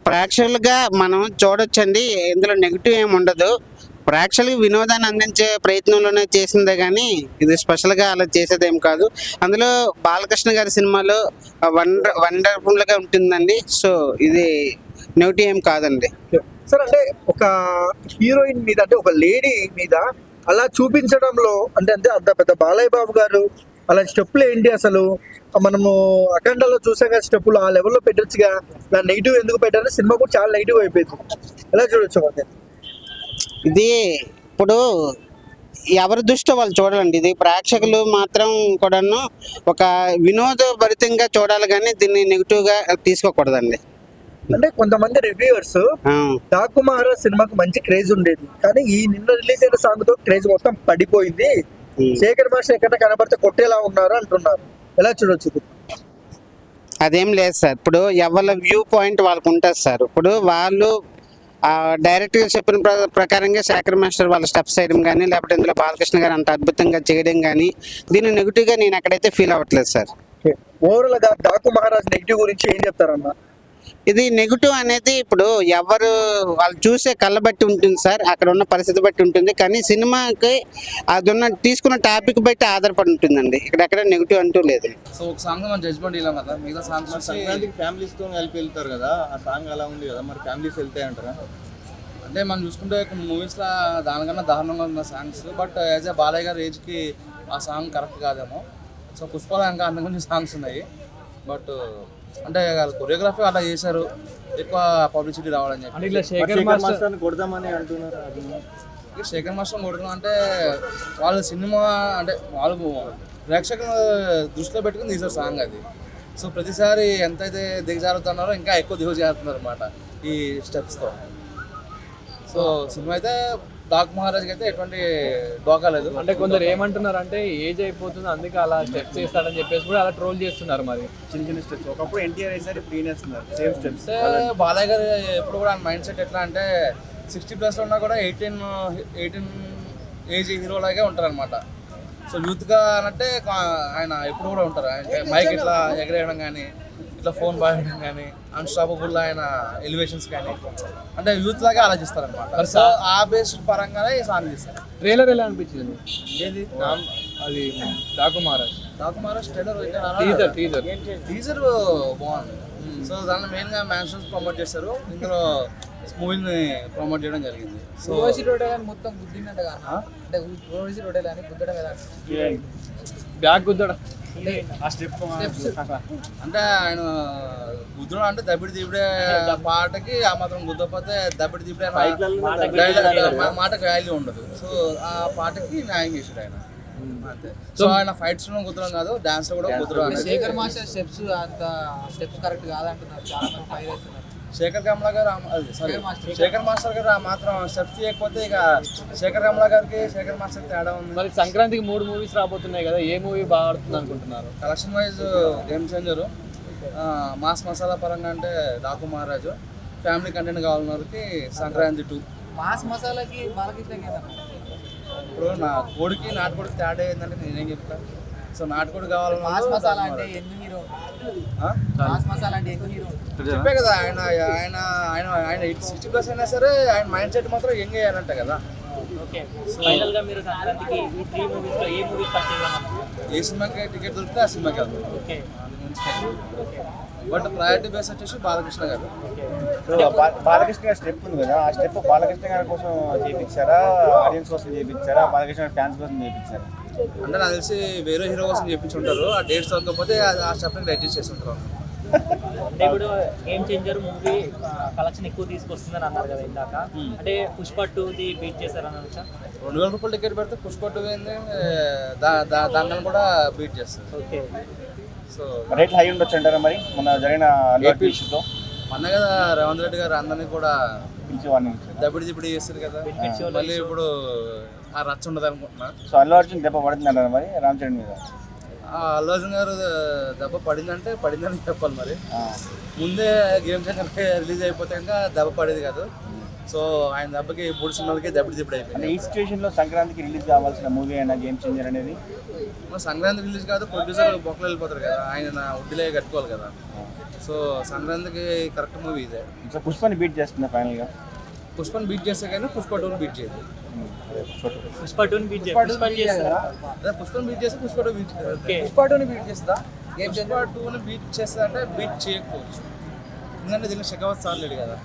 ప్రేక్షకులుగా మనం చూడొచ్చండి, ఇందులో నెగిటివ్ ఏమి ఉండదు. ప్రేక్షకులకు వినోదాన్ని అందించే ప్రయత్నంలోనే చేసిందే కానీ ఇది స్పెషల్గా అలా చేసేదేం కాదు. అందులో బాలకృష్ణ గారి సినిమాలో వండర్ఫుల్గా ఉంటుందండి. సో ఇది నెగిటివ్ ఏం కాదండి. సార్ అంటే ఒక హీరోయిన్ మీద అంటే ఒక లేడీ మీద అలా చూపించడంలో అంటే అంటే అంత పెద్ద బాలయ్య బాబు గారు అలా స్టెప్పులు ఏంటి అసలు? మనము అఖండలో చూసాం కదా స్టెప్పులు ఆ లెవెల్లో పెట్టొచ్చుగా, దాని నెగిటివ్ ఎందుకు పెట్టారు? సినిమా కూడా చాలా నెగిటివ్ అయిపోయింది, ఎలా చూడొచ్చు అంటే? ఇది ఇప్పుడు ఎవరి దృష్టిలో వాళ్ళు చూడాలండి. ఇది ప్రేక్షకులు మాత్రం కూడాను ఒక వినోదభరితంగా చూడాలి కానీ దీన్ని నెగిటివ్గా తీసుకోకూడదండి. అంటే కొంతమంది రివ్యూవర్స్ డాకు మహారాజ్ సినిమాకు మంచి క్రేజ్ ఉండేది, కానీ ఈ నిన్న రిలీజ్ అయిన సాంగ్ తో క్రేజ్ మొత్తం పడిపోయింది, శేఖర్ మాస్టర్ ఎక్కడ కనబడితే కొట్టేలా ఉన్నారు అంటున్నారు, ఎలా చూడొచ్చు? అదేం లేదు సార్. ఇప్పుడు ఎవరి వ్యూ పాయింట్ వాళ్ళకు ఉంటుంది సార్. ఇప్పుడు వాళ్ళు డైరెక్ట్గా చెప్పిన ప్రకారంగా శేఖర్ మాస్టర్ వాళ్ళ స్టెప్స్ వేయడం కానీ లేకపోతే ఇందులో బాలకృష్ణ గారు అంత అద్భుతంగా చేయడం కానీ దీన్ని నెగిటివ్గా నేను ఎక్కడైతే ఫీల్ అవ్వట్లేదు సార్. ఓవరాల్ గా డాకు మహారాజ్ నెగిటివ్ గురించి ఏం చెప్తారన్నా? ఇది నెగిటివ్ అనేది ఇప్పుడు ఎవరు వాళ్ళు చూసే కళ్ళ బట్టి ఉంటుంది సార్, అక్కడ ఉన్న పరిస్థితి బట్టి ఉంటుంది. కానీ సినిమాకి అది ఉన్న తీసుకున్న టాపిక్ బట్టి ఆధారపడి ఉంటుందండి, ఇక్కడ ఎక్కడ నెగిటివ్ అంటూ లేదు. సో ఒక సాంగ్ మనం జడ్జ్మెంట్ ఇలా కదా, మిగతా సాంగ్స్ సంక్రాంతికి ఫ్యామిలీస్తో కలిపి వెళ్తారు కదా, ఆ సాంగ్ అలా ఉంది కదా, మరి ఫ్యామిలీస్ వెళ్తాయి అంటారా? అంటే మనం చూసుకుంటే కొన్ని మూవీస్లో దానికన్నా దారుణంగా ఉన్న songs, but as a Balayya గారి ఏజ్కి ఆ సాంగ్ కరెక్ట్ కాదేమో. సో పుష్పలో ఇంకా అంతకుముందు సాంగ్స్ ఉన్నాయి, బట్ అంటే కొరియోగ్రఫీ అలా చేశారు, ఎక్కువ పబ్లిసిటీ రావాలని చెప్పి. ఇట్లా శేఖర్ మాస్టర్ని కొడదామని అంటున్నారు. శేఖర్ మాస్టర్ కొడుతున్నాం అంటే వాళ్ళు సినిమా అంటే వాళ్ళు ప్రేక్షకుల దృష్టిలో పెట్టుకుని తీసారు సాంగ్ అది. సో ప్రతిసారి ఎంతైతే దిగజారుతున్నారో ఇంకా ఎక్కువ దిగజారుతున్నారు అనమాట ఈ స్టెప్స్తో. సో సినిమా అయితే డాక్ మహారాజ్కి అయితే ఎటువంటి డోకా లేదు. అంటే కొందరు ఏమంటున్నారు అంటే ఏజ్ అయిపోతుంది అందుకే అలా స్టెప్స్ చేస్తాడని చెప్పేసి కూడా అలా ట్రోల్ చేస్తున్నారు. మరి చిన్న చిన్న స్టెప్స్ ఒకప్పుడు ఎన్టీఆర్ వేసారి ప్రీనేస్తున్నారు సేమ్ స్టెప్స్. బాలయ్య గారు ఎప్పుడు కూడా మైండ్ సెట్ ఎట్లా అంటే 60+ ఉన్నా కూడా 18 ఏజ్ హీరోలాగే ఉంటారు అనమాట. సో యూత్గా అనంటే ఆయన ఎప్పుడు కూడా ఉంటారు. మైక్ ఇట్లా ఎగరేయడం కానీ ఇట్లా ఫోన్ బాగేయడం కానీ అన్స్టాపబుల్ ఆయన ఎలివేషన్స్ కానీ అంటే యూత్ లాగా ఆలోచిస్తారు అనమాట. సో ఆ బేస్డ్ పరంగానే ఈ సాంగ్ చేస్తారు. ట్రైలర్ ఎలా అనిపించింది? ఏది అది డాకు మహారాజ్ టీజర్ బాగుంది. సో దాంట్లో మెయిన్గా మ్యాన్షన్స్ ప్రమోట్ చేస్తారు, ఇందులో మూవీని ప్రమోట్ చేయడం జరిగింది. సో మొత్తం గుద్దినట్టుగా అంటే రోడ్డు కానీ గుద్దడం కదా, బ్యాగ్ గుద్దడం అంటే ఆయన గుద్దడం అంటే దబ్బిడి దిబ్బడే పాటకి ఆ మాత్రం గుద్దపోతే దబ్బిడి దిబ్బడే మాటకి వాల్యూ ఉండదు. సో ఆ పాటకి న్యాయం చేశాడు ఆయన అంతే. సో ఆయన ఫైట్స్ లో కుదరం కాదు, డాన్స్ లో కూడా కుదరం. శేఖర్ మాస్టర్ స్టెప్స్ అంత స్టెప్స్ కరెక్ట్ కాదంటున్నారు, చాలా మంది ఫైర్ అవుతున్నారు. శేఖర్ కమలా గారు శేఖర్ మాస్టర్ గారు ఆ మాత్రం స్టెప్స్ చేయకపోతే ఇక శేఖర్ కమలా గారికి శేఖర్ మాస్టర్ తేడా ఉంది. మరి సంక్రాంతికి 3 మూవీస్ రాబోతున్నాయి కదా, ఏ మూవీ బాగా ఆడుతుంది అనుకుంటున్నారు? Collection wise game changer, mass masala పరంగా అంటే డాకు మహారాజు, ఫ్యామిలీ కంటెంట్ కావాలన్న వారికి సంక్రాంతి 2. మాస్ మసాలాకి బాలకృష్ణ ఇప్పుడు నా కోడికి నాటుకోడికి తేడా ఏంటంటే నేనేం చెప్తాను. సో నాటుకోడి కావాలన్నా మాస్ మసాలా అంటే ఎందుకు హీరో, మాస్ మసాలా అంటే ఎందుకు హీరో చెప్పే కదా. ఆయన ఆయన ఆయన ఆయన 60+ అయినా సరే ఆయన మైండ్ సెట్ మాత్రం యంగ్ చేయాలంట కదా. ఏ సినిమాకి టికెట్ దొరికితే ఆ సినిమాకి వెళ్తాం. బట్ ప్రయారిటీ బేస్ వచ్చేసి బాలకృష్ణ గారు. బాలకృష్ణ గారి స్టెప్ ఉంది కదా, ఆ స్టెప్ బాలకృష్ణ గారి కోసం చేయించారా, ఆడియన్స్ కోసం చేయించారా, బాలకృష్ణ గారి ఫ్యాన్స్ కోసం చేయించారా? అంటే నాకు తెలిసి వేరే హీరో కోసం చేయించుంటారు, ఆ డేట్స్ దొరకకపోతే ఆ స్టెప్ని అడ్జస్ట్ చేసి ఉంటారు. అంటే ఇప్పుడు గేమ్ చేంజర్ మూవీ కలెక్షన్ ఎక్కువ తీసుకొస్తుందని అన్నారు కదా ఇందాక, అంటే పుష్ప 2ది బీట్ చేశారని అనొచ్చా? 2000 రూపాయలు టికెట్ పెడితే పుష్ప 2 ఏంది దాన్ని కూడా బీట్ చేస్తారు. ఓకే, సో రేట్లు హై ఉండొచ్చు అంటారా మరి మన జరిగిన ఇష్యూతో? మొన్న కదా రేవంత్ రెడ్డి గారు అందరినీ కూడా దబ్బిడి దిబ్బడి చేస్తారు కదా, మళ్ళీ ఇప్పుడు ఆ రచ్చ ఉండదు అనుకుంటున్నా. సో అల్లు అర్జున్ దెబ్బ పడుతుంది అంటారా మరి రామ్ చరణ్ మీద? అల్లు అర్జున్ గారు దెబ్బ పడిందంటే పడిందని చెప్పాలి. మరి ముందే గేమ్ చేంజర్ రిలీజ్ అయిపోతే ఇంకా దెబ్బ పడేది కాదు. సో ఆయన దెబ్బకి 3 సినిమాలకి దెబ్బడి దిబ్బడి అయిపోయింది. ఈ సిచ్యువేషన్లో సంక్రాంతికి రిలీజ్ కావాల్సిన మూవీ అయినా గేమ్ చేంజర్ అనేది సంక్రాంతి రిలీజ్ కాదు, ప్రొడ్యూసర్ బొక్కలు వెళ్ళిపోతారు కదా, ఆయన ఉడ్డిలే కట్టుకోవాలి కదా. సో సంక్రాంతికి కరెక్ట్ మూవీ ఇదే. సో పుష్పని బీట్ చేస్తుందా ఫైనల్గా? పుష్పని బీట్ చేస్తే కానీ పుష్ప 2 బీట్ చేయదు. పుష్ప 2 బీట్ చేస్తారా? అదే పుష్పని బీట్ చేస్తే పుష్ప 2 బీట్ ఓకే. పుష్ప 2ని బీట్ చేస్తుందా? పుష్ప 2ని బీట్ చేస్తా అంటే బీట్ చేయకపోవచ్చు, ఎందుకంటే దీనికి షెకావత్ సార్లేడు కదా.